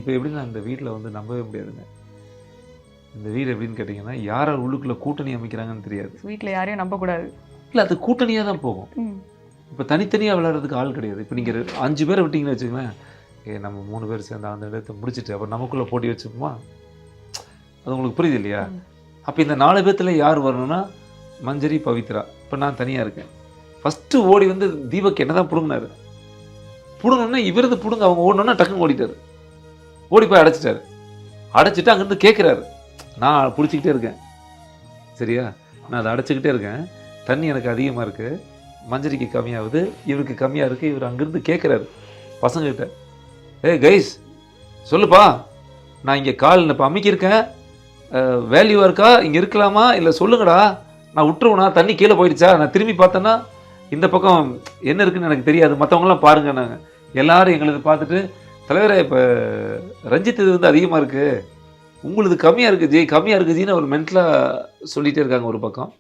இப்போ எப்படின்னா இந்த வீட்டில் வந்து நம்பவே முடியாதுங்க. இந்த வீடு எப்படின்னு கேட்டிங்கன்னா, யார் உள்ளுக்குள்ள கூட்டணி அமைக்கிறாங்கன்னு தெரியாது. வீட்ல யாரையும் நம்பக்கூடாது. இல்ல அது கூட்டணியா தான் போகும். ம். இப்போ தனித்தனியா விளையாடுறதுக்கு ஆள் கிடையாது. இப்போ நீங்க 5 பேரை விட்டீங்கன்னு வச்சுக்கங்களேன், நம்ம 3 பேர் சேர்ந்து அந்த இடத்த முடிச்சுட்டு அப்புறம் நமக்குள்ள போட்டி வச்சுப்போமா? அது உங்களுக்கு புரியுது இல்லையா? அப்போ இந்த 4 பேத்துல யார் வரணும்னா, மஞ்சரி, பவித்ரா. இப்போ நான் தனியா இருக்கேன். ஃபர்ஸ்ட்டு ஓடி வந்து தீபக் என்ன தான் புடுங்கினாரு. புடுங்கணும்னா இவரது புடுங்க அவங்க ஓடணும்னா டக்குன்னு ஓடிட்டாரு. ஓடி போய் அடைச்சிட்டாரு. அடைச்சிட்டு அங்கேருந்து கேட்குறாரு. நான் பிடிச்சிக்கிட்டே இருக்கேன். சரியா? நான் அதை அடைச்சிக்கிட்டே இருக்கேன். தண்ணி எனக்கு அதிகமாக இருக்குது. மஞ்சரிக்கு கம்மியாகுது, இவருக்கு கம்மியாக இருக்குது. இவர் அங்கேருந்து கேட்குறாரு பசங்கக்கிட்ட. ஏய் கைஸ் சொல்லுப்பா, நான் இங்கே கால் இப்போ அமுக்கியிருக்கேன், வேல்யூவாக இருக்கா, இங்கே இருக்கலாமா, இல்லை சொல்லுங்கடா, நான் விட்டுருவேனா, தண்ணி கீழே போயிடுச்சா, நான் திரும்பி பார்த்தேன்னா இந்த பக்கம் என்ன இருக்குன்னு எனக்கு தெரியாது, மற்றவங்களாம் பாருங்க. நாங்கள் எல்லாரும் எங்களது பார்த்துட்டு, தலைவரே இப்போ ரஞ்சித் இது வந்து அதிகமாக இருக்குது, உங்களுது கம்மியாக இருக்குது ஜி, கம்மியாக இருக்குது ஜின்னு ஒரு மென்டலாக சொல்லிகிட்டே இருக்காங்க ஒரு பக்கம்.